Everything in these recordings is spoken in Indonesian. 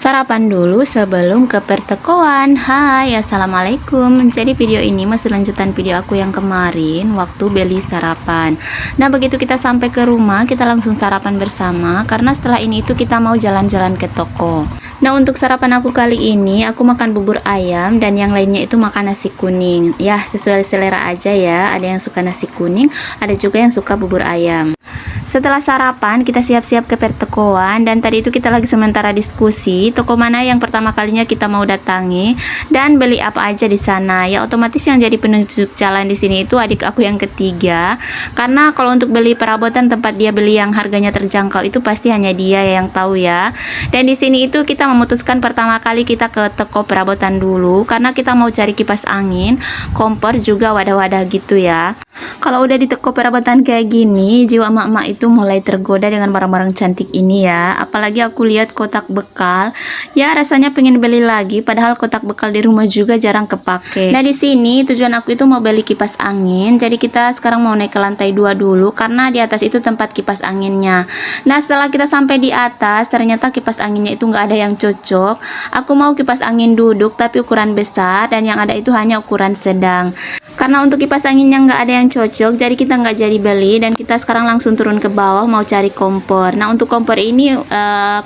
Sarapan dulu sebelum ke pertokoan. Hai, assalamualaikum. Jadi video ini masih lanjutan video aku yang kemarin waktu beli sarapan. Nah, begitu kita sampai ke rumah, kita langsung sarapan bersama karena setelah ini itu kita mau jalan-jalan ke toko. Nah, untuk sarapan aku kali ini aku makan bubur ayam dan yang lainnya itu makan nasi kuning. Ya, sesuai selera aja ya. Ada yang suka nasi kuning, ada juga yang suka bubur ayam. Setelah sarapan, kita siap-siap ke pertokoan dan tadi itu kita lagi sementara diskusi toko mana yang pertama kalinya kita mau datangi dan beli apa aja di sana. Ya otomatis yang jadi penunjuk jalan di sini itu adik aku yang ketiga. Karena kalau untuk beli perabotan tempat dia beli yang harganya terjangkau itu pasti hanya dia yang tahu ya. Dan di sini itu kita memutuskan pertama kali kita ke toko perabotan dulu karena kita mau cari kipas angin, kompor juga wadah-wadah gitu ya. Kalau udah di toko perabotan kayak gini, jiwa emak-emak itu mulai tergoda dengan barang-barang cantik ini ya. Apalagi aku lihat kotak bekal, ya rasanya pengen beli lagi. Padahal kotak bekal di rumah juga jarang kepake. Nah di sini tujuan aku itu mau beli kipas angin. Jadi kita sekarang mau naik ke lantai 2 dulu karena di atas itu tempat kipas anginnya. Nah setelah kita sampai di atas, ternyata kipas anginnya itu nggak ada yang cocok. Aku mau kipas angin duduk tapi ukuran besar dan yang ada itu hanya ukuran sedang. Karena untuk kipas angin yang nggak ada yang cocok, jadi kita nggak jadi beli dan kita sekarang langsung turun ke bawah mau cari kompor. Nah untuk kompor ini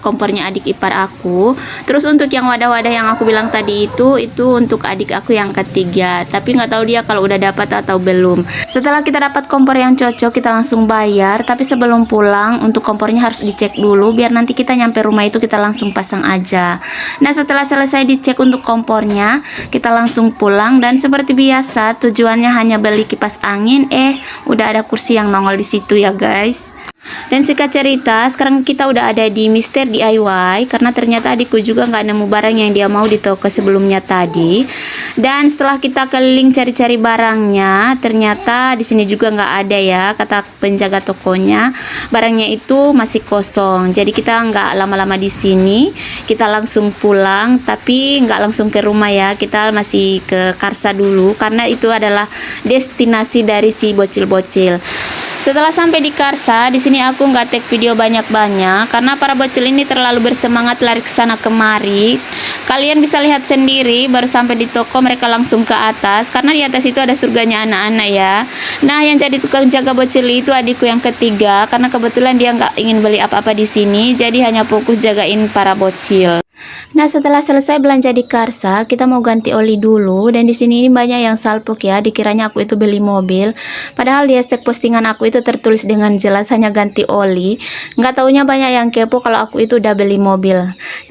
kompornya adik ipar aku. Terus untuk yang wadah-wadah yang aku bilang tadi itu untuk adik aku yang ketiga. Tapi nggak tahu dia kalau udah dapat atau belum. Setelah kita dapat kompor yang cocok, kita langsung bayar. Tapi sebelum pulang untuk kompornya harus dicek dulu biar nanti kita nyampe rumah itu kita langsung pasang aja. Nah setelah selesai dicek untuk kompornya, kita langsung pulang dan seperti biasa tujuannya hanya beli kipas angin, udah ada kursi yang nongol di situ ya guys. Dan singkat cerita, sekarang kita udah ada di Mister DIY karena ternyata adikku juga nggak nemu barang yang dia mau di toko sebelumnya tadi. Dan setelah kita keliling cari-cari barangnya, ternyata di sini juga nggak ada ya, kata penjaga tokonya. Barangnya itu masih kosong. Jadi kita nggak lama-lama di sini, kita langsung pulang. Tapi nggak langsung ke rumah ya, kita masih ke Karsa dulu karena itu adalah destinasi dari si bocil-bocil. Setelah sampai di Karsa, di sini aku nggak take video banyak-banyak karena para bocil ini terlalu bersemangat lari ke sana kemari. Kalian bisa lihat sendiri, baru sampai di toko mereka langsung ke atas karena di atas itu ada surganya anak-anak ya. Nah, yang jadi tukang jaga bocil itu adikku yang ketiga karena kebetulan dia nggak ingin beli apa-apa di sini, jadi hanya fokus jagain para bocil. Nah, setelah selesai belanja di Karsa, kita mau ganti oli dulu dan di sini ini banyak yang salpok ya, dikiranya aku itu beli mobil. Padahal di hashtag postingan aku itu tertulis dengan jelas hanya ganti oli. Nggak taunya banyak yang kepo kalau aku itu udah beli mobil. Nah,